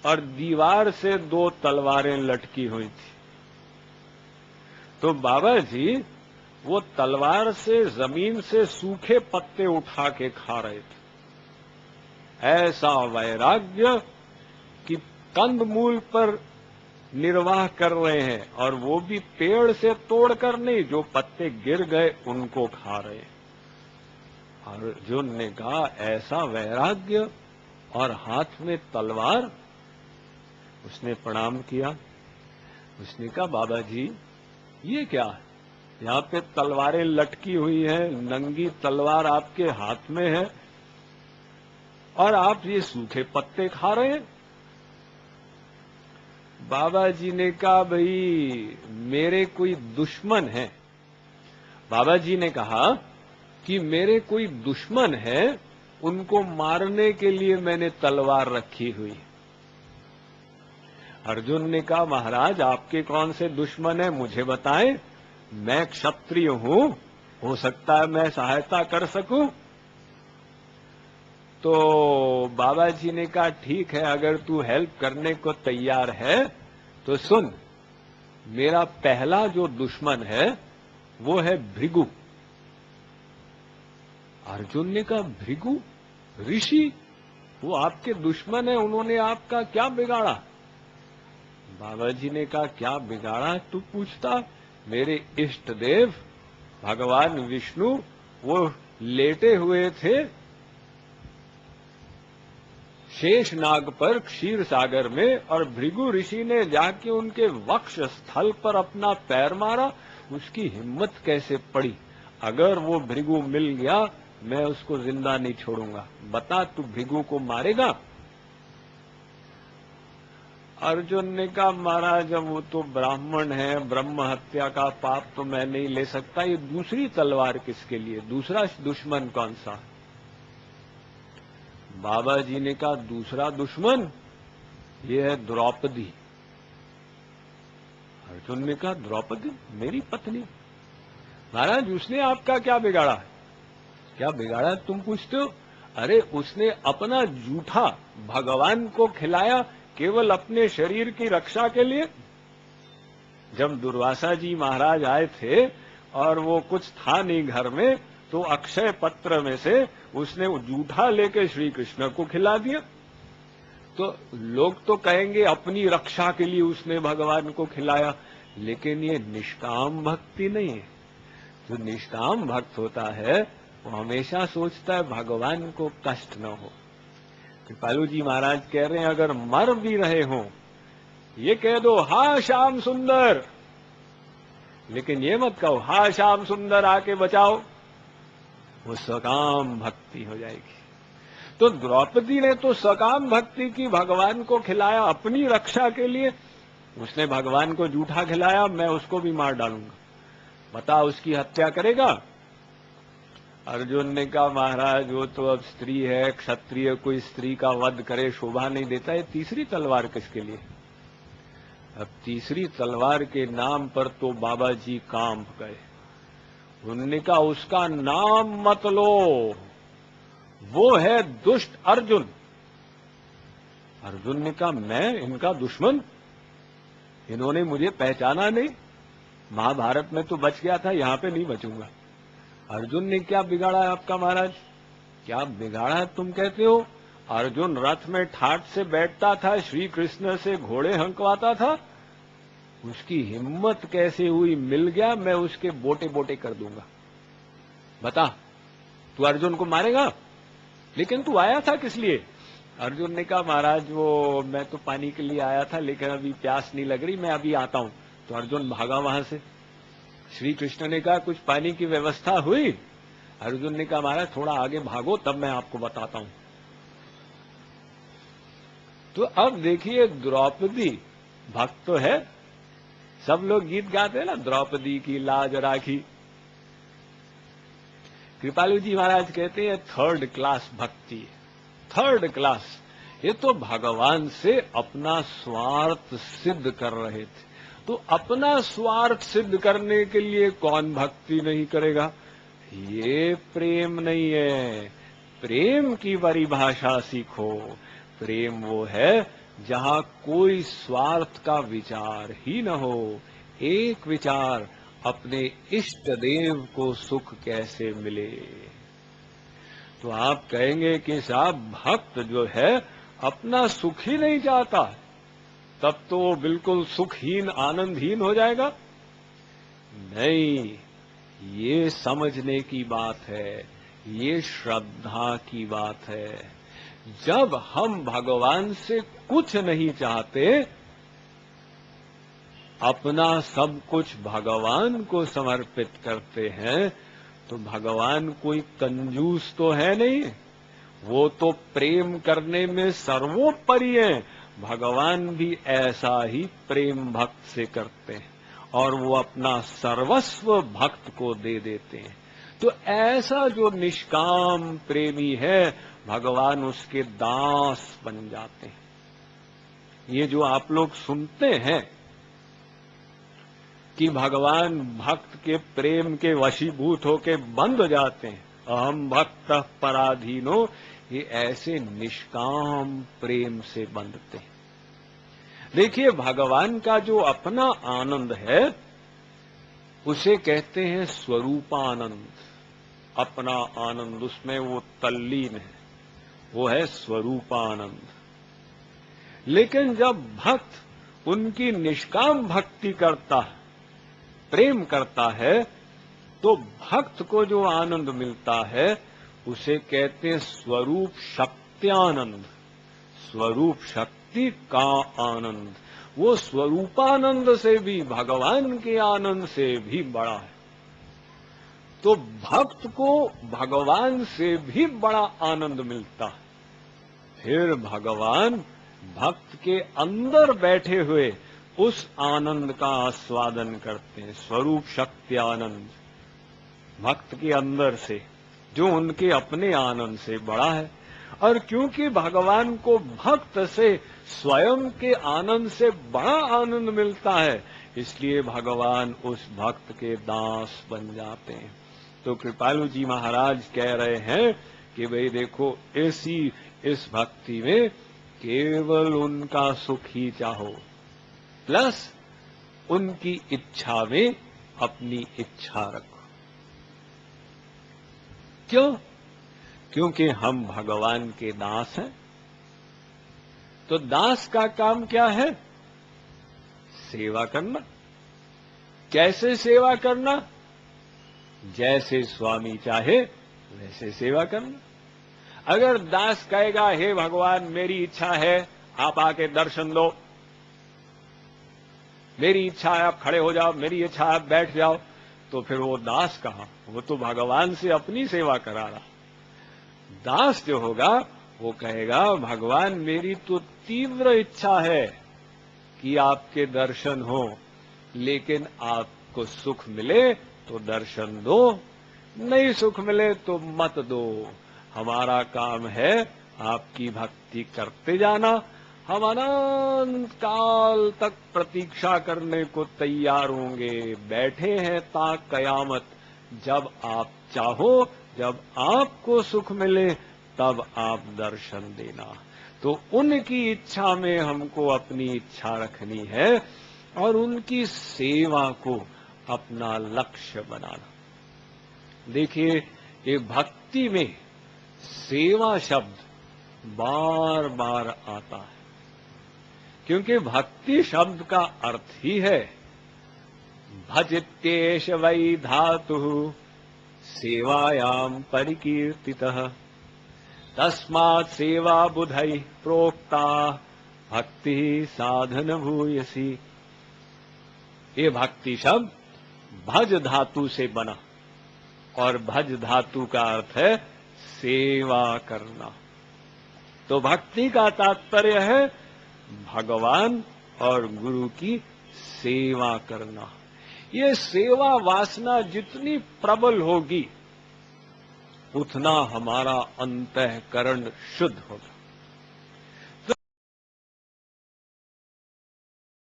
और दीवार से 2 तलवारें लटकी हुई थी। तो बाबा जी वो तलवार से जमीन से सूखे पत्ते उठा के खा रहे थे। ऐसा वैराग्य कि कंदमूल पर निर्वाह कर रहे हैं, और वो भी पेड़ से तोड़कर नहीं, जो पत्ते गिर गए उनको खा रहे हैं। अर्जुन ने कहा ऐसा वैराग्य और हाथ में तलवार। उसने प्रणाम किया। उसने कहा बाबा जी ये क्या है? यहाँ पे तलवारें लटकी हुई हैं, नंगी तलवार आपके हाथ में है और आप ये सूखे पत्ते खा रहे हैं। बाबा जी ने कहा भाई मेरे कोई दुश्मन है। बाबा जी ने कहा कि मेरे कोई दुश्मन है, उनको मारने के लिए मैंने तलवार रखी हुई। अर्जुन ने कहा महाराज आपके कौन से दुश्मन है, मुझे बताएं, मैं क्षत्रिय हूं, हो सकता है मैं सहायता कर सकूं। तो बाबा जी ने कहा ठीक है, अगर तू हेल्प करने को तैयार है तो सुन, मेरा पहला जो दुश्मन है वो है भृगु। अर्जुन ने कहा भृगु ऋषि, वो आपके दुश्मन है, उन्होंने आपका क्या बिगाड़ा? बाबा जी ने कहा क्या बिगाड़ा तू पूछता? मेरे इष्ट देव भगवान विष्णु वो लेटे हुए थे शेष नाग पर क्षीर सागर में, और भृगु ऋषि ने जाके उनके वक्ष स्थल पर अपना पैर मारा। उसकी हिम्मत कैसे पड़ी? अगर वो भृगु मिल गया मैं उसको जिंदा नहीं छोड़ूंगा। बता तू भृगु को मारेगा? अर्जुन ने कहा महाराज जब वो तो ब्राह्मण है, ब्रह्म हत्या का पाप तो मैं नहीं ले सकता। ये दूसरी तलवार किसके लिए? दूसरा दुश्मन कौन सा? बाबा जी ने कहा दूसरा दुश्मन ये है द्रौपदी। अर्जुन ने कहा द्रौपदी मेरी पत्नी? महाराज उसने आपका क्या बिगाड़ा? क्या बिगाड़ा तुम पूछते हो? अरे उसने अपना जूठा भगवान को खिलाया केवल अपने शरीर की रक्षा के लिए। जब दुर्वासा जी महाराज आए थे और वो कुछ था नहीं घर में, तो अक्षय पत्र में से उसने वो जूठा लेके श्री कृष्ण को खिला दिया। तो लोग तो कहेंगे अपनी रक्षा के लिए उसने भगवान को खिलाया, लेकिन ये निष्काम भक्ति नहीं है। जो निष्काम भक्त होता है वो हमेशा सोचता है भगवान को कष्ट न हो। कृपालु जी महाराज कह रहे हैं अगर मर भी रहे हो ये कह दो हा श्याम सुंदर, लेकिन ये मत कहो हा श्याम सुंदर आके बचाओ, वो सकाम भक्ति हो जाएगी। तो द्रौपदी ने तो सकाम भक्ति की, भगवान को खिलाया अपनी रक्षा के लिए। उसने भगवान को जूठा खिलाया, मैं उसको भी मार डालूंगा। बता उसकी हत्या करेगा? अर्जुन ने कहा महाराज वो तो अब स्त्री है, क्षत्रिय कोई स्त्री का वध करे शोभा नहीं देता। ये तीसरी तलवार किसके लिए? अब तीसरी तलवार के नाम पर तो बाबा जी कांप गए। उन्होंने कहा उसका नाम मत लो, वो है दुष्ट अर्जुन। अर्जुन ने कहा मैं इनका दुश्मन? इन्होंने मुझे पहचाना नहीं। महाभारत में तो बच गया था, यहां पे नहीं बचूंगा। अर्जुन ने क्या बिगाड़ा है आपका महाराज? क्या बिगाड़ा है तुम कहते हो? अर्जुन रथ में ठाठ से बैठता था, श्री कृष्ण से घोड़े हंकवाता था। उसकी हिम्मत कैसे हुई? मिल गया मैं उसके बोटे बोटे कर दूंगा। बता तू अर्जुन को मारेगा? लेकिन तू आया था किस लिए? अर्जुन ने कहा महाराज वो मैं तो पानी के लिए आया था, लेकिन अभी प्यास नहीं लग रही, मैं अभी आता हूं। तो अर्जुन भागा वहां से। श्री कृष्ण ने कहा कुछ पानी की व्यवस्था हुई? अर्जुन ने कहा महाराज थोड़ा आगे भागो तब मैं आपको बताता हूं। तो अब देखिए द्रौपदी भक्त तो है, सब लोग गीत गाते हैं ना, द्रौपदी की लाज राखी। कृपालु जी महाराज कहते हैं 3rd क्लास भक्ति, 3rd क्लास। ये तो भगवान से अपना स्वार्थ सिद्ध कर रहे थे। तो अपना स्वार्थ सिद्ध करने के लिए कौन भक्ति नहीं करेगा? ये प्रेम नहीं है। प्रेम की परिभाषा सीखो। प्रेम वो है जहां कोई स्वार्थ का विचार ही न हो, एक विचार, अपने इष्ट देव को सुख कैसे मिले। तो आप कहेंगे कि साहब भक्त जो है अपना सुख ही नहीं चाहता, तब तो वो बिल्कुल सुखहीन आनंदहीन हो जाएगा। नहीं, ये समझने की बात है, ये श्रद्धा की बात है। जब हम भगवान से कुछ नहीं चाहते, अपना सब कुछ भगवान को समर्पित करते हैं, तो भगवान कोई कंजूस तो है नहीं, वो तो प्रेम करने में सर्वोपरि है। भगवान भी ऐसा ही प्रेम भक्त से करते हैं और वो अपना सर्वस्व भक्त को दे देते हैं। तो ऐसा जो निष्काम प्रेमी है, भगवान उसके दास बन जाते हैं। ये जो आप लोग सुनते हैं कि भगवान भक्त के प्रेम के वशीभूत होके बंद हो जाते हैं, अहम भक्त पराधीनो, ये ऐसे निष्काम प्रेम से बंधते हैं। देखिए, भगवान का जो अपना आनंद है उसे कहते हैं स्वरूपानंद। अपना आनंद, उसमें वो तल्लीन है, वो है स्वरूपानंद। लेकिन जब भक्त उनकी निष्काम भक्ति करता है, प्रेम करता है, तो भक्त को जो आनंद मिलता है उसे कहते हैं स्वरूप शक्त्यानंद। स्वरूप शक्ति का आनंद, वो स्वरूपानंद से भी, भगवान के आनंद से भी बड़ा है। तो भक्त को भगवान से भी बड़ा आनंद मिलता है। फिर भगवान भक्त के अंदर बैठे हुए उस आनंद का आस्वादन करते हैं, स्वरूप शक्ति आनंद, भक्त के अंदर से, जो उनके अपने आनंद से बड़ा है। और क्योंकि भगवान को भक्त से स्वयं के आनंद से बड़ा आनंद मिलता है, इसलिए भगवान उस भक्त के दास बन जाते हैं। तो कृपालु जी महाराज कह रहे हैं कि भाई देखो, इस भक्ति में केवल उनका सुख ही चाहो, प्लस उनकी इच्छा में अपनी इच्छा रखो। क्यों? क्योंकि हम भगवान के दास हैं। तो दास का काम क्या है? सेवा करना। कैसे सेवा करना? जैसे स्वामी चाहे वैसे सेवा करना। अगर दास कहेगा, हे भगवान मेरी इच्छा है आप आके दर्शन दो, मेरी इच्छा है आप खड़े हो जाओ, मेरी इच्छा है आप बैठ जाओ, तो फिर वो दास कहाँ? वो तो भगवान से अपनी सेवा करा रहा। दास जो होगा वो कहेगा, भगवान मेरी तो तीव्र इच्छा है कि आपके दर्शन हो, लेकिन आपको सुख मिले तो दर्शन दो, नहीं सुख मिले तो मत दो। हमारा काम है आपकी भक्ति करते जाना। हम अनंत काल तक प्रतीक्षा करने को तैयार होंगे, बैठे हैं ताक कयामत। जब आप चाहो, जब आपको सुख मिले, तब आप दर्शन देना। तो उनकी इच्छा में हमको अपनी इच्छा रखनी है और उनकी सेवा को अपना लक्ष्य बनाना। देखिए, ये भक्ति में सेवा शब्द बार बार आता है, क्योंकि भक्ति शब्द का अर्थ ही है भजित्येष वै धातु सेवायां परिकीर्तितः, तस्मात् सेवा बुधैः प्रोक्ता भक्ति साधन भूयसी। ये भक्ति शब्द भज धातु से बना, और भज धातु का अर्थ है सेवा करना। तो भक्ति का तात्पर्य है भगवान और गुरु की सेवा करना। ये सेवा वासना जितनी प्रबल होगी, उतना हमारा अंतःकरण शुद्ध होगा।